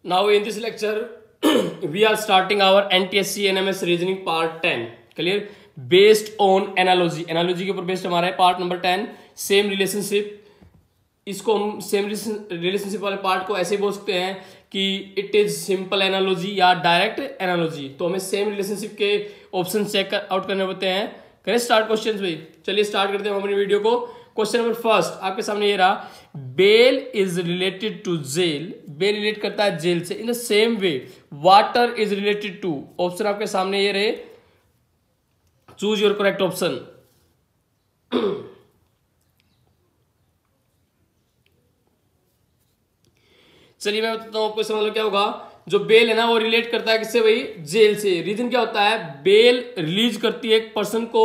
Now in this lecture, we are starting our NTSC NMS reasoning part 10. Clear? Based on analogy. Analogy के ऊपर based हमारा है part number 10. Same relationship. इसको हम same relationship वाले part को ऐसे बोल सकते हैं कि इट इज सिंपल एनालॉजी या डायरेक्ट एनालॉजी. तो हमें सेम रिलेशनशिप के ऑप्शन चेक आउट करने होते हैं. करें स्टार्ट क्वेश्चन भाई. चलिए स्टार्ट करते हैं अपनी वीडियो को. क्वेश्चन नंबर फर्स्ट आपके सामने ये रहा. Bail is related to jail. Bail relate करता है जेल से. In the same way water is related to. Option आपके सामने ये रहे. Choose your correct option. चलिए मैं बताता हूं आपको इसका मतलब क्या होगा. जो बेल है ना वो रिलेट करता है किससे भाई? जेल से. रीजन क्या होता है? बेल रिलीज करती है एक पर्सन को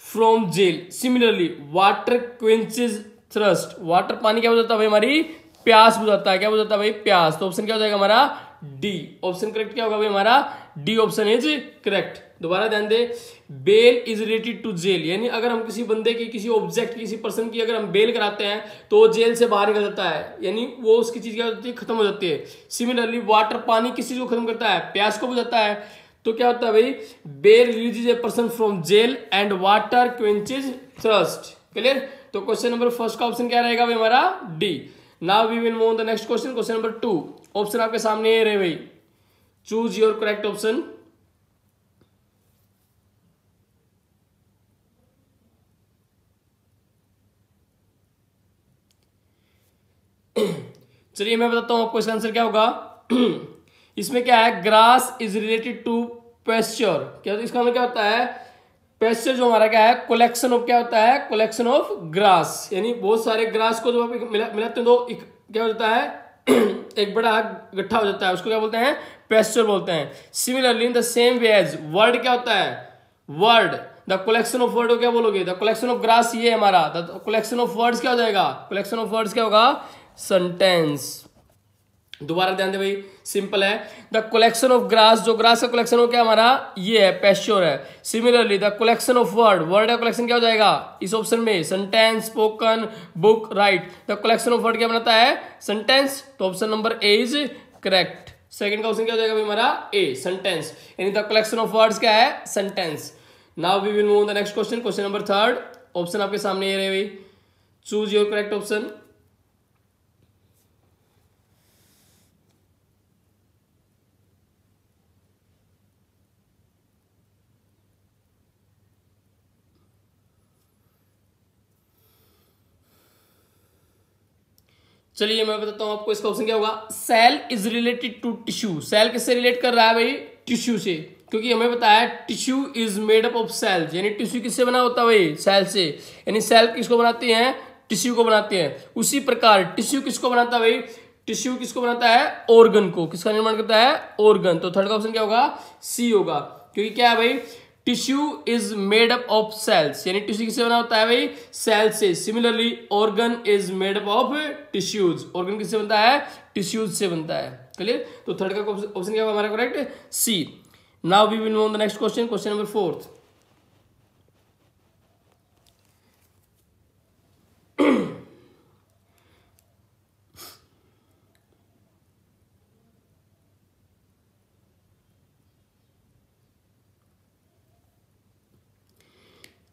from jail. Similarly water quenches thirst. Water पानी क्या बुझाता है भाई? हमारी प्यास बुझाता है. क्या बुझाता है भाई? प्यास. तो ऑप्शन क्या हो जाएगा हमारा? डी. ऑप्शन करेक्ट क्या होगा भाई हमारा? D option is correct. दोबारा ध्यान दे. Bail is related to jail, यानी अगर हम किसी बंदे की, किसी ऑब्जेक्ट की, किसी पर्सन की अगर हम बेल कराते हैं तो वो जेल से बाहर निकल जाता है, यानी वो उसकी चीज क्या होती है? खत्म हो जाती है. सिमिलरली वाटर पानी किस चीज को खत्म करता है? प्यास को बुझाता है. तो क्या होता है भाई? Bail releases a person from jail and water quenches thirst. Clear? तो क्वेश्चन नंबर फर्स्ट का ऑप्शन क्या रहेगा भाई हमारा? D. Now we will move on the next question. Question number 2. Option आपके सामने ये रहे भाई. Choose your correct option. चलिए मैं बताता हूं आपको इसका आंसर क्या होगा. इसमें क्या है? Grass is related to pasture. क्या इसका मतलब क्या होता है? पेस्चर जो हमारा क्या है? कलेक्शन ऑफ, क्या होता है? Collection of grass. यानी बहुत सारे ग्रास को जब आप मिलाते हैं तो क्या हो जाता है? एक बड़ा गट्ठा हो जाता है. उसको क्या बोलते हैं? पेस्चर बोलते हैं. Similarly in the same way as word क्या होता है? Word. The collection of word को क्या बोलोगे? द कलेक्शन ऑफ ग्रास ये हमारा. द कलेक्शन ऑफ वर्ड्स क्या हो जाएगा? कलेक्शन ऑफ वर्ड्स क्या होगा? सेंटेंस. दोबारा ध्यान दे भाई, सिंपल है. द कलेक्शन ऑफ ग्रास, जो ग्रास का कलेक्शन हो क्या हमारा? ये है, पेस्चर है. Similarly the collection of word, word का कलेक्शन क्या हो जाएगा इस ऑप्शन में? Sentence, spoken, book, right. The collection of word क्या बनाता है? सेंटेंस. तो option number A is correct. Second का ऑप्शन क्या हो जाएगा भाई हमारा? ए, सेंटेंस. यानी द कलेक्शन ऑफ वर्ड्स क्या है? Sentence. Now we will move on the next question. Question number 3. Option आपके सामने ये रहे भाई. Choose your correct option. चलिए मैं बताता हूं आपको इसका ऑप्शन क्या होगा. Cell is related to tissue. Cell किससे रिलेट कर रहा है भाई? टिश्यू से. क्योंकि हमें बताया tissue is made up of cells, यानी टिश्यू किससे बना होता है भाई? सेल से. यानी सेल किसको बनाती हैं? टिश्यू को बनाते हैं. उसी प्रकार टिश्यू किसको बनाता है भाई? टिश्यू किसको बनाता है? ऑर्गन को. किसका निर्माण करता है? ऑर्गन. तो थर्ड का ऑप्शन क्या होगा? सी होगा. क्योंकि क्या है भाई? Tissue is made up of cells, यानी टिश्यू किससे बना होता है भाई? सेल से. Similarly organ is made up of tissues. Organ किससे बनता है? टिश्यूज से बनता है. क्लियर? तो थर्ड का ऑप्शन क्या होगा हमारा correct? C. Now we will move on the next question. Question number 4.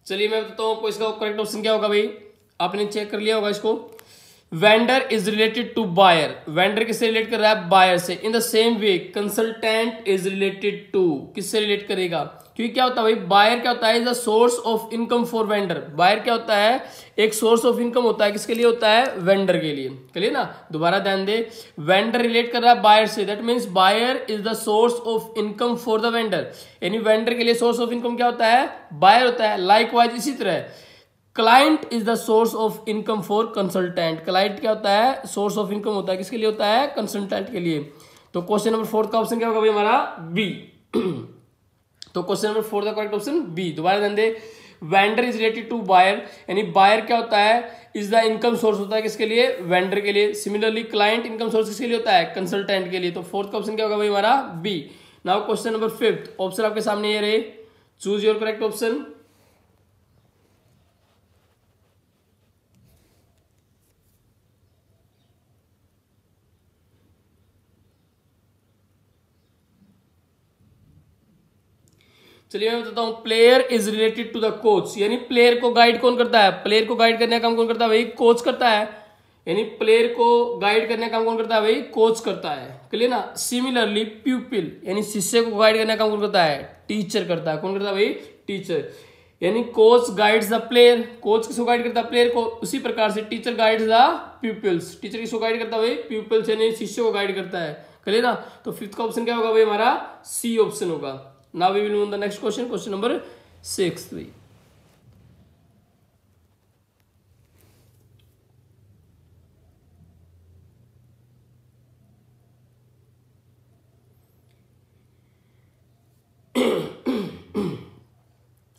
चलिए मैं बताता हूं आपको इसका करेक्ट ऑप्शन क्या होगा भाई. आपने चेक कर लिया होगा इसको. Vendor is related to buyer. Vendor किससे रिलेट कर रहा है? बायर से. In the same way consultant is related to. किससे रिलेट करेगा? क्योंकि क्या होता है भाई? बायर क्या होता है? Is the source of income for vendor. Buyer क्या होता है? एक सोर्स ऑफ इनकम होता है. किसके लिए होता है? वेंडर के लिए. चलिए ना, दोबारा ध्यान दे. वेंडर रिलेट कर रहा है बायर से. That means buyer is the source of income for the vendor. यानी वेंडर के लिए सोर्स ऑफ इनकम क्या होता है? बायर होता है. लाइकवाइज इसी तरह client is the source of income for consultant. Client क्या होता है? सोर्स ऑफ इनकम होता है. किसके लिए होता है? कंसल्टेंट के लिए. तो क्वेश्चन नंबर 4 का ऑप्शन क्या होगा भाई हमारा? बी. तो क्वेश्चन नंबर 4 का करेक्ट ऑप्शन बी. दोबारा ध्यान दे. Vendor is related to buyer, यानी बायर क्या होता है? इज द इनकम सोर्स होता है. किसके लिए? वेंडर के लिए. सिमिलरली क्लाइंट इनकम सोर्स किसके लिए होता है? कंसल्टेंट के लिए. तो फोर्थ का ऑप्शन क्या होगा भाई हमारा? B. Now question number 5. Option आपके सामने ये रहे. Choose your correct option. चलिए मैं बताता हूं, player is related to the coach, यानी प्लेयर को गाइड कौन करता है, प्लेयर को गाइड करने का काम कौन करता है भाई, कोच करता है, यानी प्लेयर को गाइड करने का काम कौन करता है भाई, कोच करता है, क्लियर ना। सिमिलरली प्यूपिल यानी शिष्य को गाइड करने का काम कौन करता है, टीचर करता है, कौन करता है भाई, टीचर, यानी coach guides the player, coach किसको गाइड करता है, प्लेयर को, उसी प्रकार से teacher guides the pupils, teacher किसको गाइड करता है भाई, प्यूपिल्स यानी शिष्य को गाइड करता है, क्लियर ना। तो फिफ्थ का ऑप्शन क्या होगा भाई हमारा, सी ऑप्शन होगा। Now we will move the next question, question number 6 भाई।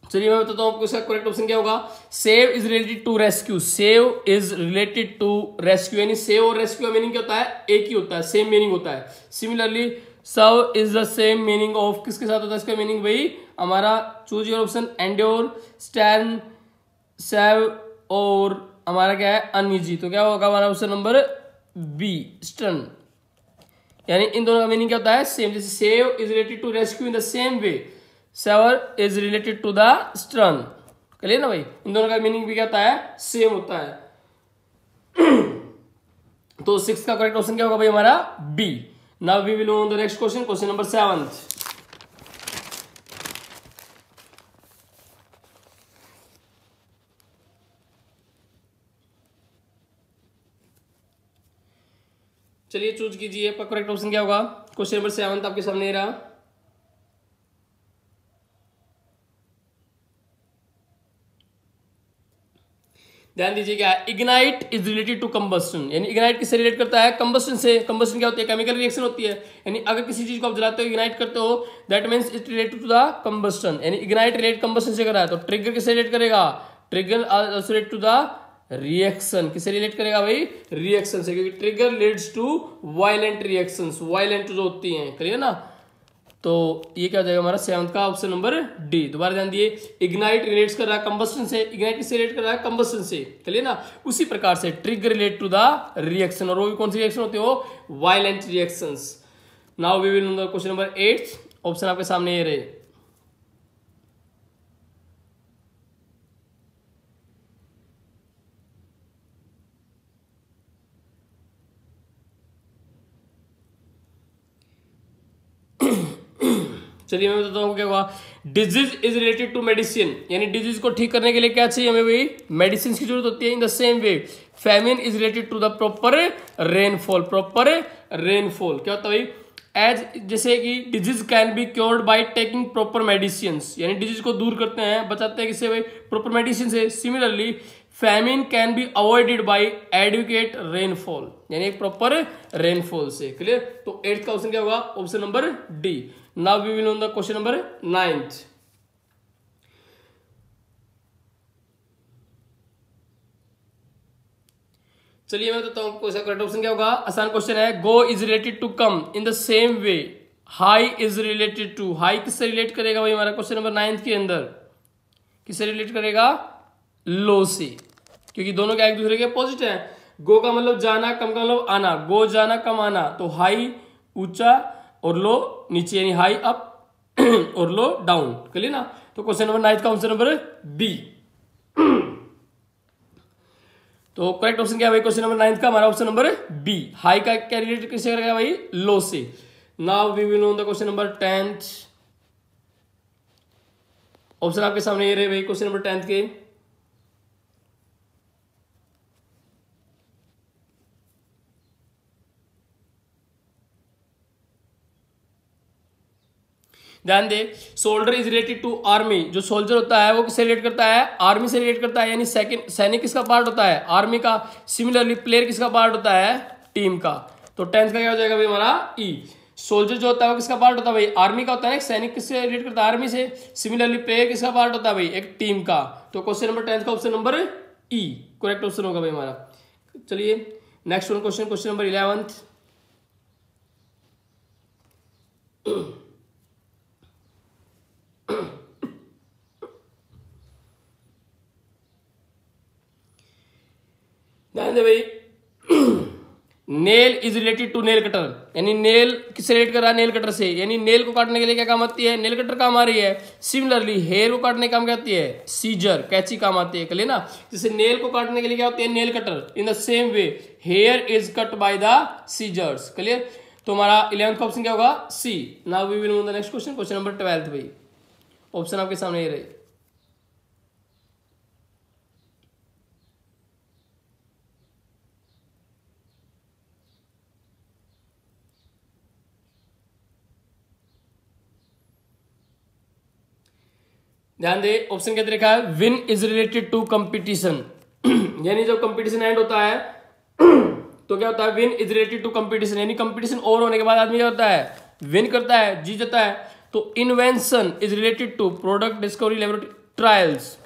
चलिए मैं बताता हूं आपको इसका करेक्ट ऑप्शन क्या होगा, save is related to rescue, save is related to rescue, यानी सेव और रेस्क्यू का मीनिंग क्या होता है, एक ही होता है, सेम मीनिंग होता है। Similarly serve is the same meaning of, किसके साथ होता है इसका मीनिंग भाई, हमारा choose your option, endure, stand, save और हमारा क्या है अनईजी, तो क्या होगा हमारा ऑप्शन नंबर बी, स्टन, यानी इन दोनों का मीनिंग क्या होता है, सेम, जैसे save is related to rescue in the same way saver is related to the stern, clear ना भाई, इन दोनों का मीनिंग भी क्या होता है, सेम होता है। तो 6 का करेक्ट ऑप्शन क्या होगा भाई हमारा B. Now we will move on the next question, question number 7। चलिए चूज कीजिए, आपका करेक्ट ऑप्शन क्या होगा, क्वेश्चन नंबर 7 आपके सामने रहा। ध्यान दीजिए क्या है, ignite is related to combustion, यानी इग्नाइट किससे रिलेट करता है, कंबस्टन से। कंबस्टन क्या होती है, केमिकल रिएक्शन होती है, यानी अगर किसी चीज को आप जलाते हो, इग्नाइट करते हो, that means it related to the combustion, यानी इग्नाइट रिलेट कंबस्टन से कर रहा है, तो ट्रिगर किससे रिलेट करेगा, trigger also relate to the reaction, किससे रिलेट करेगा भाई, रिएक्शन से, क्योंकि trigger leads to violent reactions, violent जो होती हैं, क्लियर ना। तो ये क्या हो जाएगा हमारा 7 का ऑप्शन नंबर डी। दोबारा ध्यान दिए, इग्नाइट रिलेट्स कर रहा है कंबस्टन से, इग्नाइट किससे रिलेट कर रहा है, कंबस्टन से, चलिए ना। उसी प्रकार से trigger relate to the reaction, और वो भी कौन सी रिएक्शन होती हो, violent reactions. Now we will know the question number 8, option आपके सामने ये रहे। चलिए मैं बताता हूँ क्या हुआ, disease is related to medicine, यानी डिजीज को ठीक करने के लिए क्या चाहिए हमें भाई, मेडिसिन की जरूरत होती है। In the same way famine is related to the proper rainfall, proper rainfall क्या होता है भाई, एज जैसे कि disease can be cured by taking proper medicines, यानी डिजीज को दूर करते हैं, बचाते हैं किससे भाई, प्रॉपर मेडिसिन से। Similarly famine can be avoided by adequate rainfall, यानी एक प्रॉपर रेनफॉल से, क्लियर। तो 8th का ऑप्शन क्या होगा, option number D. Now we will on the question number 9। चलिए मैं बताता हूं करेक्ट ऑप्शन क्या होगा, आसान क्वेश्चन है। Go is related to come in the same way, high is related to, high किससे रिलेट करेगा भाई हमारा क्वेश्चन नंबर 9 के अंदर, किससे रिलेट करेगा, लो से, क्योंकि दोनों क्या एक दूसरे के अपोजिट है। गो का मतलब जाना, कम का मतलब आना, गो जाना कम आना, तो हाई ऊंचा और लो नीचे, यानी हाई अप और लो डाउन, क्लियर ना। तो क्वेश्चन नंबर 9 का आंसर नंबर बी। तो करेक्ट ऑप्शन क्या है भाई क्वेश्चन नंबर 9 का हमारा ऑप्शन नंबर बी, हाई का क्या रिलेटेड किससे करेगा भाई, लो से। Now we will know the question number 10th, option आपके सामने ये रहे भाई क्वेश्चन नंबर 10th के। ध्यान दे, soldier is related to army, जो सोल्जर होता है वो किससे रिलेट करता है, आर्मी से रिलेट करता है, यानी सेकंड सैनिक किसका पार्ट होता है, आर्मी का। सिमिलरली प्लेयर किसका पार्ट होता है, टीम का। तो 10th का क्या हो जाएगा भाई हमारा ई, सोल्जर जो होता है वो किसका पार्ट होता है भाई, आर्मी का होता है, सैनिक किससे रिलेट करता है, आर्मी से। सिमिलरली प्लेयर किसका पार्ट होता है भाई, एक टीम का। तो क्वेश्चन नंबर 10th का option number E correct option होगा भाई हमारा। चलिए next one question, question number 11th। ध्यान दे भाई, nail is related to nail cutter, यानी नेल किससे रिलेट कर रहा है, नेल कटर से, यानी नेल को काटने के लिए क्या काम आती है, नेल कटर काम आ रही है। सिमिलरली हेयर को काटने काम क्या आती है, सीजर, कैंची काम आती है, क्लियर ना। जैसे नेल को काटने के लिए क्या होती है, nail cutter, in the same way hair is cut by the scissors, clear. तो हमारा 11th का ऑप्शन क्या होगा, C. Now we will move the next question, question number 12 भाई। ऑप्शन आपके सामने ये रहे। ध्यान दे, ऑप्शन क्या लिखा है, win is related to competition, यानी जब कंपटीशन एंड होता है तो क्या होता है, win is related to competition, यानी कंपटीशन ओवर होने के बाद आदमी क्या होता है, विन करता है, जीत जाता है। तो invention is related to product discovery laboratory trials,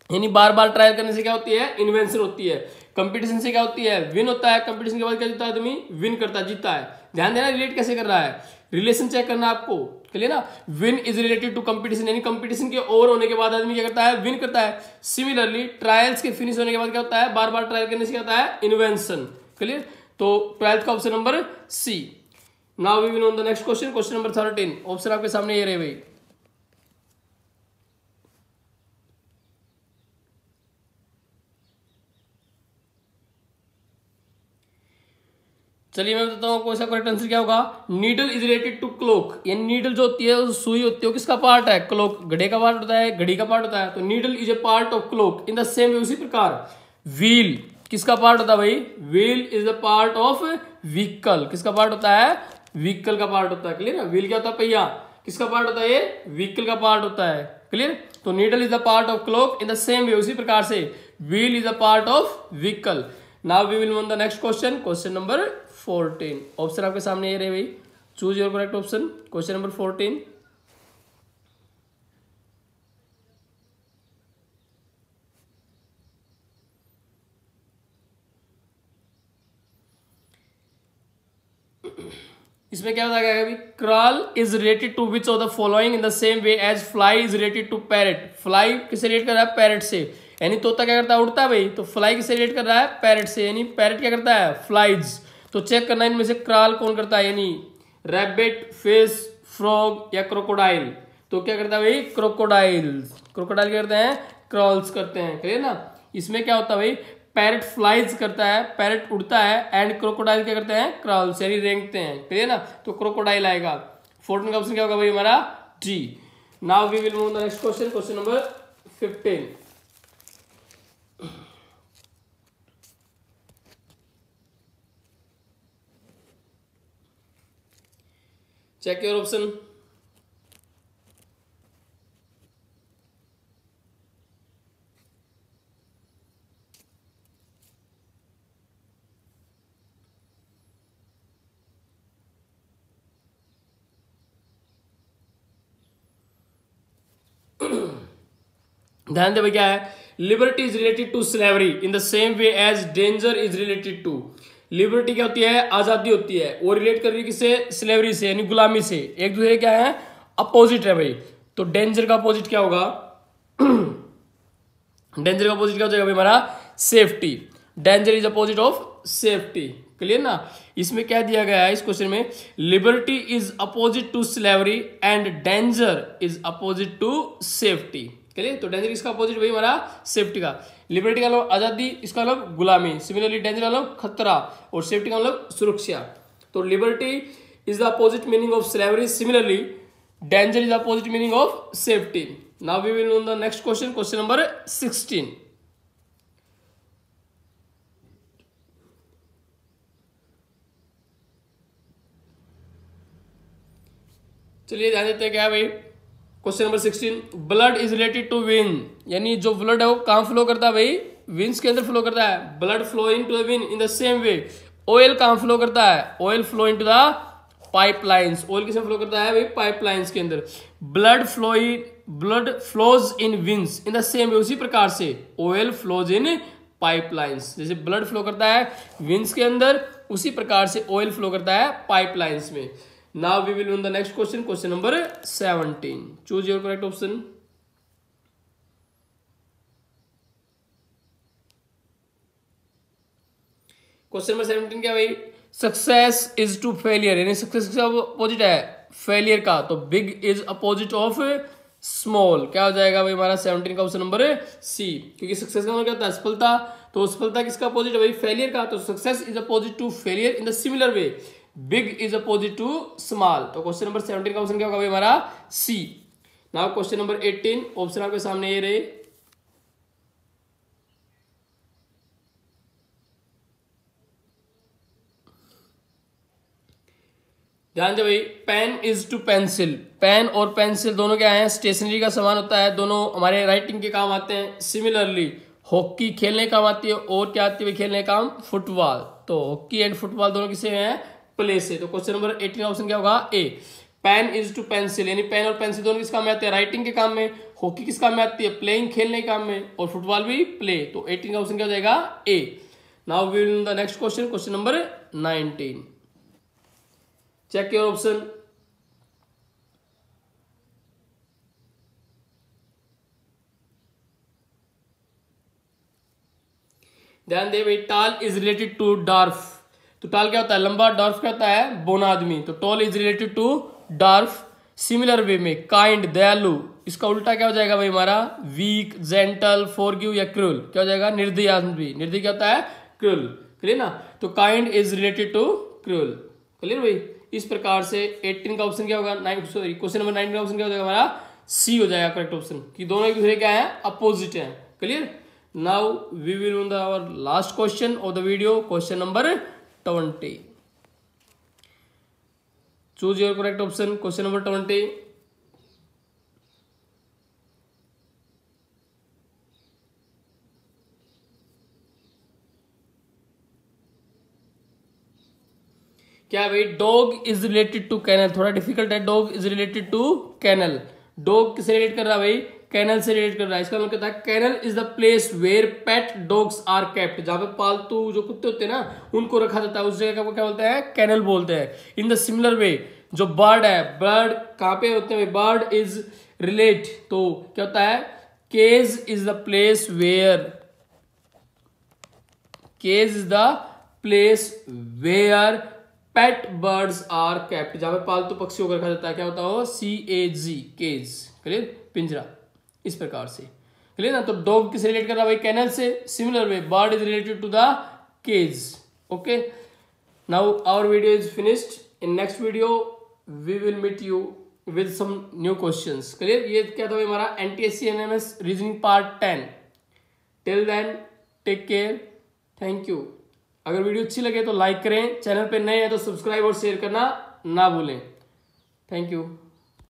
यानी बार बार ट्रायल करने से क्या होती है, इन्वेंशन होती है। कंपटीशन से क्या होती है, विन होता है, कंपटीशन के बाद क्या जीता है आदमी, विन करता है, जीतता है। ध्यान देना रिलेट कैसे कर रहा है, रिलेशन चेक करना आपको, क्लियर ना। Win is related to competition, यानी कंपटीशन के ओवर होने के बाद आदमी क्या करता है, विन करता है। सिमिलरली ट्रायल्स के फिनिश होने के बाद क्या होता है, बार बार ट्रायल करने से क्या होता है, इन्वेंशन, क्लियर। तो 12th का option number C. Now we will on the next question, question number 13। Option आपके सामने ये रहे भाई। चलिए मैं बताता हूँ कौन सा करेक्ट आंसर क्या होगा। Needle is related to clock, यानी नीडल जो होती है, सुई होती है, किसका पार्ट है, क्लोक, घड़े का पार्ट होता है, घड़ी का पार्ट होता है। तो needle is a part of clock. In the same way, उसी प्रकार व्हील किसका पार्ट होता है भाई, wheel is the part of vehicle, किसका पार्ट होता है, व्हीकल का पार्ट होता है, क्लियर। व्हील क्या होता है, पहिया, किसका पार्ट होता है, ये व्हीकल का पार्ट होता है, क्लियर। तो needle is the part of clock. In the same way, उसी प्रकार से wheel is the part of vehicle. Now we will move on the next question, question number 14। Option आपके सामने ये रहे भाई, choose your correct option, question number 14। इसमें क्या बताया गया अभी, crawl is related to which of the following in the same way as fly is related to parrot. Fly किससे रिलेट कर रहा है, पैरेट से, यानी तोता क्या करता है, उड़ता है भाई। तो फ्लाई किससे रिलेट कर रहा है, पैरेट से, यानी पैरेट क्या करता है, फ्लाइज। तो चेक करना इनमें से क्रॉल कौन करता है, यानी रैबिट, फिश, फ्रॉग या क्रोकोडाइल। तो क्या करता है भाई, क्रोकोडाइल्स। क्रोकोडाइल क्या करते हैं, क्रॉल्स करते हैं, क्लियर ना। इसमें क्या होता है भाई, पैरेट फ्लाइज करता है, पैरेट उड़ता है, एंड क्रोकोडाइल क्या करते हैं, क्रॉल्स, यानी रेंगते हैं, क्लियर ना। तो क्रोकोडाइल आएगा। 14 का ऑप्शन क्या होगा भाई हमारा, D. Now we will move the next question, question number 15। Check your option. ध्यान दे भाई, क्या है, liberty is related to slavery in the same way as danger is related to. Liberty क्या होती है, आजादी होती है, वो रिलेट कर रही है किससे, स्लेवरी से, यानी गुलामी से। एक दूसरे क्या है, अपोजिट है भाई। तो डेंजर का अपोजिट क्या होगा, डेंजर का अपोजिट क्या हो जाएगा भाई हमारा, safety. Danger is opposite of safety, clear ना। इसमें क्या दिया गया है इस क्वेश्चन में, liberty is opposite to slavery and danger is opposite to safety, clear. तो डेंजर इसका अपोजिट भाई हमारा सेफ्टी का। लिबर्टी का मतलब आजादी, इसका मतलब गुलामी। सिमिलरली डेंजर का मतलब खतरा, और सेफ्टी का मतलब सुरक्षा। तो liberty is the opposite meaning of slavery, similarly danger is opposite meaning of safety. Now we will on the next question, question number 16। चलिए ध्यान देते हैं क्या है भाई, question number 16। Blood is related to vein, यानी जो ब्लड है वो कहां फ्लो करता है भाई, वेन्स के अंदर फ्लो करता है। Blood flowing to the vein in the same way. Oil कहां फ्लो करता है, oil flow into the pipelines. Oil किसमें फ्लो करता है भाई, पाइपलाइंस के अंदर। Blood flows in veins in the same way, उसी प्रकार से ऑयल फ्लोज इन पाइपलाइंस। जैसे ब्लड फ्लो करता है वेन्स के अंदर, उसी प्रकार से ऑयल फ्लो करता है पाइपलाइंस में। Now we will on the next question, question number 17. Choose your correct option. Question number 17 क्या भाई, सक्सेस इज टू फेलियर, यानी सक्सेस का अपोजिट है फेलियर का, तो big is opposite of small, क्या हो जाएगा भाई हमारा 17 का ऑप्शन नंबर सी, क्योंकि सक्सेस का मतलब क्या होता है सफलता, तो सफलता किसका अपोजिट है भाई फेलियर का, तो success is opposite to failure in the similar way big is opposite to small, तो क्वेश्चन नंबर 17 का ऑप्शन क्या होगा भाई हमारा C. Now question number 18, option आपके सामने ये रहे, ध्यान दे भाई, pen is to pencil, pen और पेंसिल दोनों क्या है स्टेशनरी का सामान होता है, दोनों हमारे राइटिंग के काम आते हैं। सिमिलरली हॉकी खेलने काम आती है, और क्या आती है भाई खेलने काम, फुटबॉल, तो हॉकी एंड फुटबॉल दोनों किसे हैं प्ले से, तो क्वेश्चन नंबर 18 ऑप्शन क्या होगा ए। पेन इज टू पेंसिल, यानी पेन और पेंसिल दोनों किस काम में आते हैं राइटिंग के काम में, हॉकी किस काम में आती है प्लेइंग खेलने के काम में, और फुटबॉल भी प्ले, तो 18 का ऑप्शन क्या हो जाएगा A. Now we will the next question, question number 19, check your option. ध्यान दे भाई, टाल इज रिलेटेड टू डार्फ, तो टाल क्या होता है लंबा, डार्फ क्या होता है बोना आदमी, तो tall is related to dwarf. Similar way में काइंड दयालु, इसका उल्टा क्या हो जाएगा भाई हमारा वीक, जेंटल, फॉरगिव या क्रूल, क्या हो जाएगा निर्दयी आदमी, निर्दयी क्या होता है क्रूल, क्लियर ना, तो kind is related to cruel, clear भाई। इस प्रकार से 18 का ऑप्शन क्या होगा, क्वेश्चन नंबर 19 का ऑप्शन क्या हो जाएगा हमारा सी हो जाएगा करेक्ट ऑप्शन, कि दोनों एक दूसरे क्या है अपोजिट है, clear. Now we will on the our last question of the video, question number 20, choose your correct option, question number 20। क्या है भाई, dog is related to kennel, थोड़ा डिफिकल्ट है, dog is related to kennel, dog किससे relate कर रहा है भाई कैनल से रिलेट कर रहा है, इसका मतलब कहता है kennel is the place where pet dogs are kept, जहां पे पालतू जो कुत्ते होते हैं ना उनको रखा जाता है, उस जगह को क्या बोलते हैं कैनल बोलते हैं। इन द सिमिलर वे जो बर्ड है, बर्ड कहां पे होते हैं, बर्ड इज रिलेट, तो क्या होता है cage is the place where, cage is the place where pet birds are kept, जहां पे पालतू पक्षियों को रखा जाता है, क्या होता हो CAG केज, क्लियर पिंजरा, इस प्रकार से क्लियर ना। तो डॉग किसे रिलेट कर रहा है भाई कैनल से, similar way bird is related to the cage, okay. Now our video is finished, in next video we will meet you with some new questions, clear. ये क्या था भाई हमारा NTSC NMS reasoning part 10, till then take care, thank you. अगर video अच्छी लगे तो like करें, चैनल पे नए हैं तो सब्सक्राइब और शेयर करना ना भूलें, थैंक यू।